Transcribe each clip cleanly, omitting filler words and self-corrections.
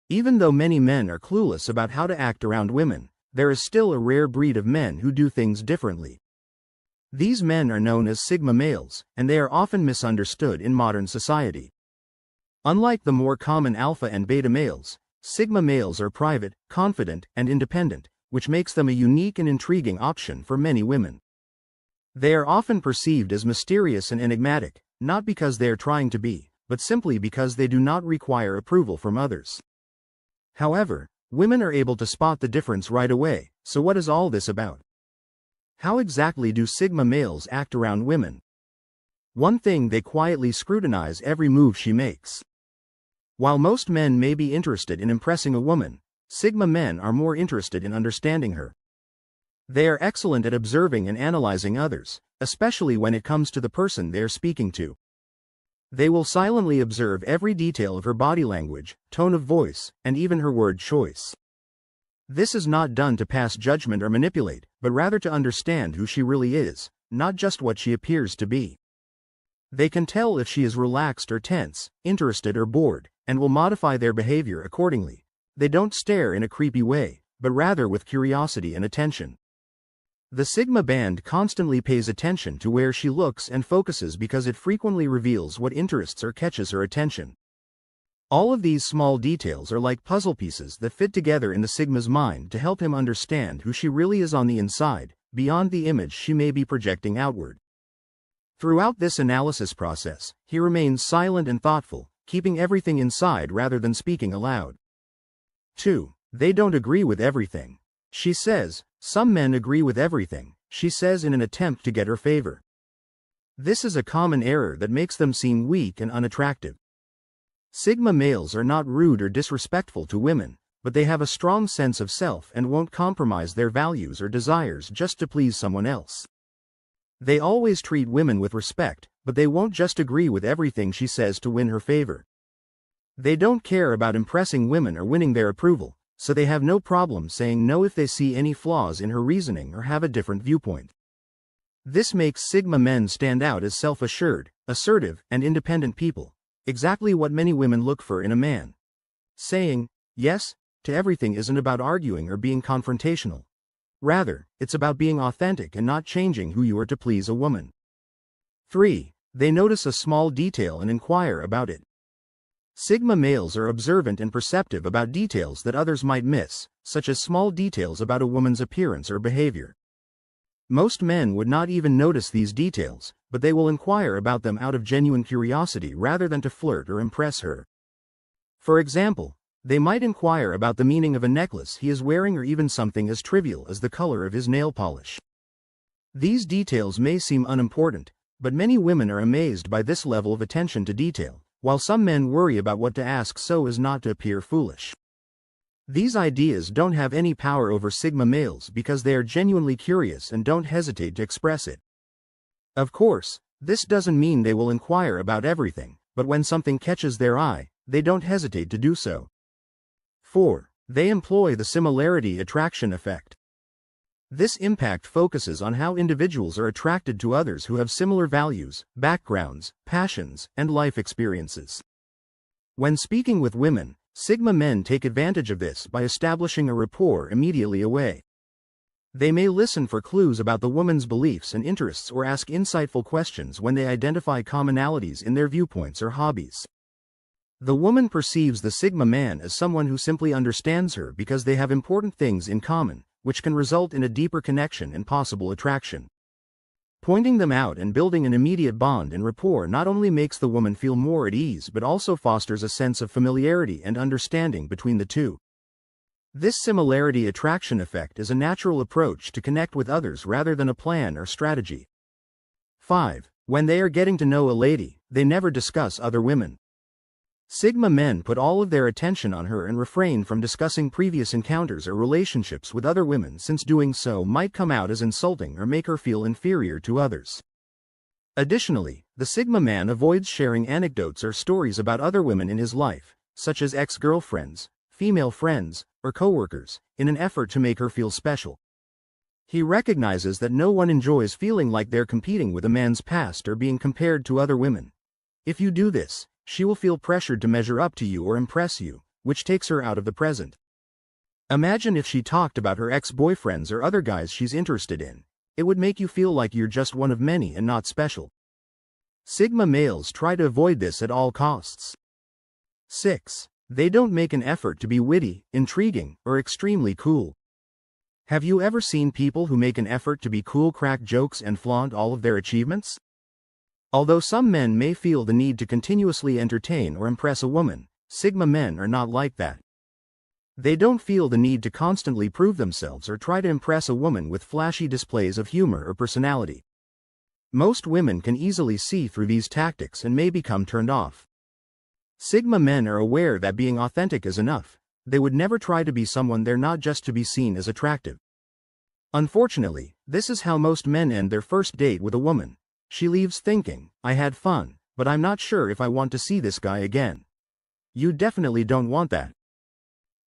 Even though many men are clueless about how to act around women, there is still a rare breed of men who do things differently. These men are known as Sigma males, and they are often misunderstood in modern society. Unlike the more common alpha and beta males, Sigma males are private, confident, and independent, which makes them a unique and intriguing option for many women. They are often perceived as mysterious and enigmatic, not because they are trying to be, but simply because they do not require approval from others. However, women are able to spot the difference right away, so what is all this about? How exactly do Sigma males act around women? One thing, they quietly scrutinize every move she makes. While most men may be interested in impressing a woman, Sigma men are more interested in understanding her. They are excellent at observing and analyzing others, especially when it comes to the person they are speaking to. They will silently observe every detail of her body language, tone of voice, and even her word choice. This is not done to pass judgment or manipulate, but rather to understand who she really is, not just what she appears to be. They can tell if she is relaxed or tense, interested or bored, and will modify their behavior accordingly. They don't stare in a creepy way, but rather with curiosity and attention. The Sigma band constantly pays attention to where she looks and focuses because it frequently reveals what interests or catches her attention. All of these small details are like puzzle pieces that fit together in the Sigma's mind to help him understand who she really is on the inside, beyond the image she may be projecting outward. Throughout this analysis process, he remains silent and thoughtful, keeping everything inside rather than speaking aloud. 2. They don't agree with everything. She says, some men agree with everything, she says in an attempt to get her favor. This is a common error that makes them seem weak and unattractive. Sigma males are not rude or disrespectful to women, but they have a strong sense of self and won't compromise their values or desires just to please someone else. They always treat women with respect, but they won't just agree with everything she says to win her favor. They don't care about impressing women or winning their approval, so they have no problem saying no if they see any flaws in her reasoning or have a different viewpoint. This makes Sigma men stand out as self-assured, assertive, and independent people, exactly what many women look for in a man. Saying yes to everything isn't about arguing or being confrontational. Rather, it's about being authentic and not changing who you are to please a woman. 3. They notice a small detail and inquire about it. Sigma males are observant and perceptive about details that others might miss, such as small details about a woman's appearance or behavior. Most men would not even notice these details, but they will inquire about them out of genuine curiosity rather than to flirt or impress her. For example, they might inquire about the meaning of a necklace he is wearing or even something as trivial as the color of his nail polish. These details may seem unimportant, but many women are amazed by this level of attention to detail, while some men worry about what to ask so as not to appear foolish. These ideas don't have any power over Sigma males because they are genuinely curious and don't hesitate to express it. Of course, this doesn't mean they will inquire about everything, but when something catches their eye, they don't hesitate to do so. 4. They employ the similarity attraction effect. This impact focuses on how individuals are attracted to others who have similar values, backgrounds, passions, and life experiences. When speaking with women, Sigma men take advantage of this by establishing a rapport immediately away. They may listen for clues about the woman's beliefs and interests or ask insightful questions when they identify commonalities in their viewpoints or hobbies. The woman perceives the Sigma man as someone who simply understands her because they have important things in common, which can result in a deeper connection and possible attraction. Pointing them out and building an immediate bond and rapport not only makes the woman feel more at ease but also fosters a sense of familiarity and understanding between the two. This similarity attraction effect is a natural approach to connect with others rather than a plan or strategy. 5. When they are getting to know a lady, they never discuss other women. Sigma men put all of their attention on her and refrain from discussing previous encounters or relationships with other women since doing so might come out as insulting or make her feel inferior to others. Additionally, the Sigma man avoids sharing anecdotes or stories about other women in his life, such as ex-girlfriends, female friends, or coworkers, in an effort to make her feel special. He recognizes that no one enjoys feeling like they're competing with a man's past or being compared to other women. If you do this, she will feel pressured to measure up to you or impress you, which takes her out of the present. Imagine if she talked about her ex-boyfriends or other guys she's interested in. It would make you feel like you're just one of many and not special. Sigma males try to avoid this at all costs. 6. They don't make an effort to be witty, intriguing, or extremely cool. Have you ever seen people who make an effort to be cool, crack jokes, and flaunt all of their achievements? Although some men may feel the need to continuously entertain or impress a woman, Sigma men are not like that. They don't feel the need to constantly prove themselves or try to impress a woman with flashy displays of humor or personality. Most women can easily see through these tactics and may become turned off. Sigma men are aware that being authentic is enough. They would never try to be someone they're not just to be seen as attractive. Unfortunately, this is how most men end their first date with a woman. She leaves thinking, "I had fun, but I'm not sure if I want to see this guy again." You definitely don't want that.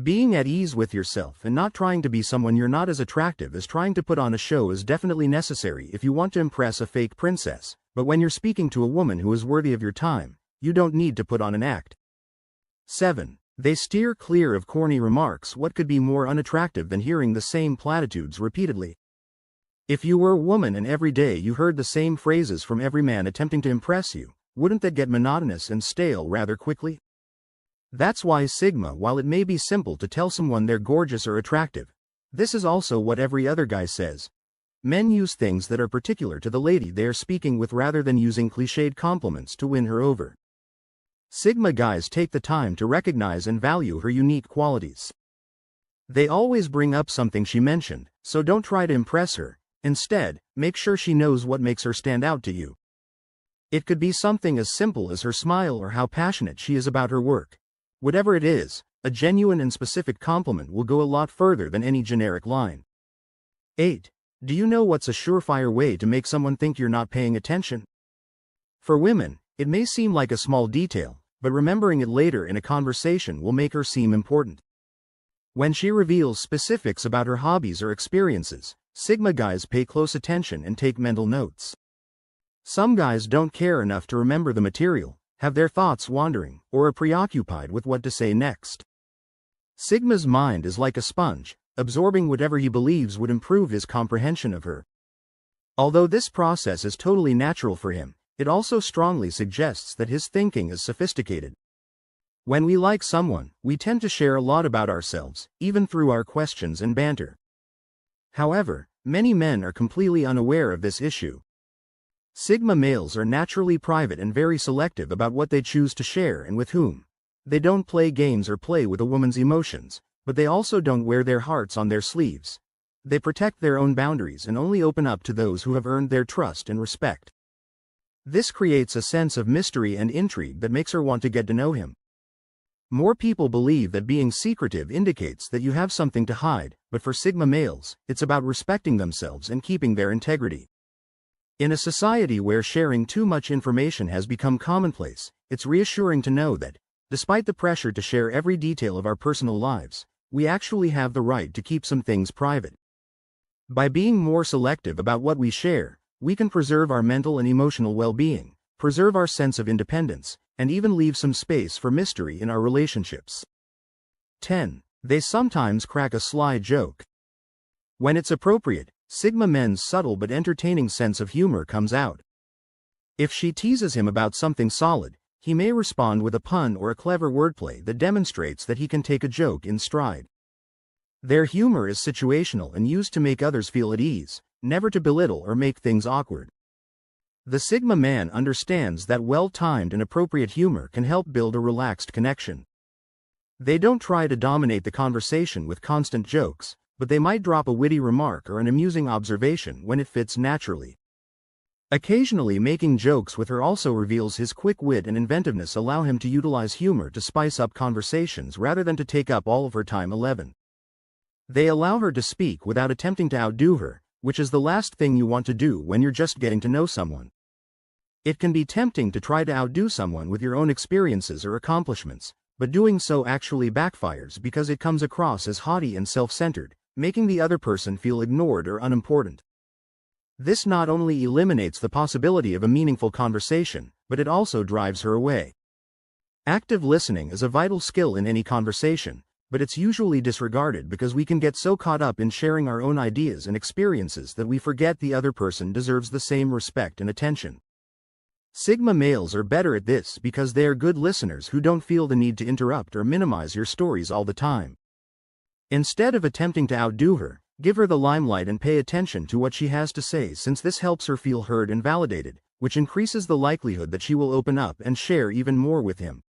Being at ease with yourself and not trying to be someone you're not as attractive as trying to put on a show is definitely necessary if you want to impress a fake princess, but when you're speaking to a woman who is worthy of your time, you don't need to put on an act. 7. They steer clear of corny remarks. What could be more unattractive than hearing the same platitudes repeatedly? If you were a woman and every day you heard the same phrases from every man attempting to impress you, wouldn't that get monotonous and stale rather quickly? That's why Sigma, while it may be simple to tell someone they're gorgeous or attractive, this is also what every other guy says. Men use things that are particular to the lady they are speaking with rather than using cliched compliments to win her over. Sigma guys take the time to recognize and value her unique qualities. They always bring up something she mentioned, so don't try to impress her. Instead, make sure she knows what makes her stand out to you. It could be something as simple as her smile or how passionate she is about her work. Whatever it is, a genuine and specific compliment will go a lot further than any generic line. 8. Do you know what's a surefire way to make someone think you're not paying attention? For women, it may seem like a small detail, but remembering it later in a conversation will make her seem important. When she reveals specifics about her hobbies or experiences, Sigma guys pay close attention and take mental notes. Some guys don't care enough to remember the material, have their thoughts wandering, or are preoccupied with what to say next. Sigma's mind is like a sponge, absorbing whatever he believes would improve his comprehension of her. Although this process is totally natural for him, it also strongly suggests that his thinking is sophisticated. When we like someone, we tend to share a lot about ourselves, even through our questions and banter. However, many men are completely unaware of this issue. Sigma males are naturally private and very selective about what they choose to share and with whom. They don't play games or play with a woman's emotions, but they also don't wear their hearts on their sleeves. They protect their own boundaries and only open up to those who have earned their trust and respect. This creates a sense of mystery and intrigue that makes her want to get to know him. More people believe that being secretive indicates that you have something to hide, but for Sigma males, it's about respecting themselves and keeping their integrity. In a society where sharing too much information has become commonplace, it's reassuring to know that, despite the pressure to share every detail of our personal lives, we actually have the right to keep some things private. By being more selective about what we share, we can preserve our mental and emotional well-being, preserve our sense of independence, and even leave some space for mystery in our relationships. 10. They sometimes crack a sly joke. When it's appropriate, Sigma men's subtle but entertaining sense of humor comes out. If she teases him about something solid, he may respond with a pun or a clever wordplay that demonstrates that he can take a joke in stride. Their humor is situational and used to make others feel at ease, never to belittle or make things awkward. The Sigma man understands that well-timed and appropriate humor can help build a relaxed connection. They don't try to dominate the conversation with constant jokes, but they might drop a witty remark or an amusing observation when it fits naturally. Occasionally making jokes with her also reveals his quick wit and inventiveness, allow him to utilize humor to spice up conversations rather than to take up all of her time. 11. They allow her to speak without attempting to outdo her, which is the last thing you want to do when you're just getting to know someone. It can be tempting to try to outdo someone with your own experiences or accomplishments, but doing so actually backfires because it comes across as haughty and self-centered, making the other person feel ignored or unimportant. This not only eliminates the possibility of a meaningful conversation, but it also drives her away. Active listening is a vital skill in any conversation, but it's usually disregarded because we can get so caught up in sharing our own ideas and experiences that we forget the other person deserves the same respect and attention. Sigma males are better at this because they are good listeners who don't feel the need to interrupt or minimize your stories all the time. Instead of attempting to outdo her, give her the limelight and pay attention to what she has to say, since this helps her feel heard and validated, which increases the likelihood that she will open up and share even more with him.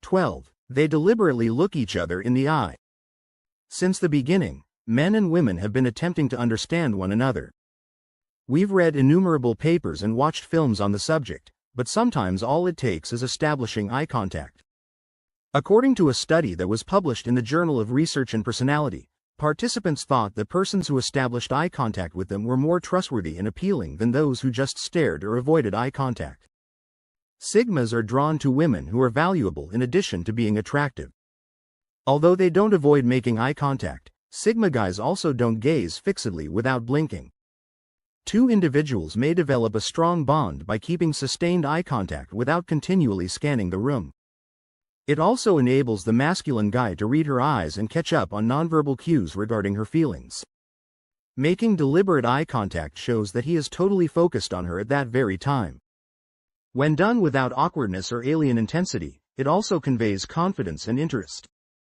12. They deliberately look each other in the eye. Since the beginning, men and women have been attempting to understand one another. We've read innumerable papers and watched films on the subject, but sometimes all it takes is establishing eye contact. According to a study that was published in the Journal of Research and Personality, participants thought that persons who established eye contact with them were more trustworthy and appealing than those who just stared or avoided eye contact. Sigmas are drawn to women who are valuable in addition to being attractive. Although they don't avoid making eye contact, Sigma guys also don't gaze fixedly without blinking. Two individuals may develop a strong bond by keeping sustained eye contact without continually scanning the room. It also enables the masculine guy to read her eyes and catch up on nonverbal cues regarding her feelings. Making deliberate eye contact shows that he is totally focused on her at that very time. When done without awkwardness or alien intensity, it also conveys confidence and interest.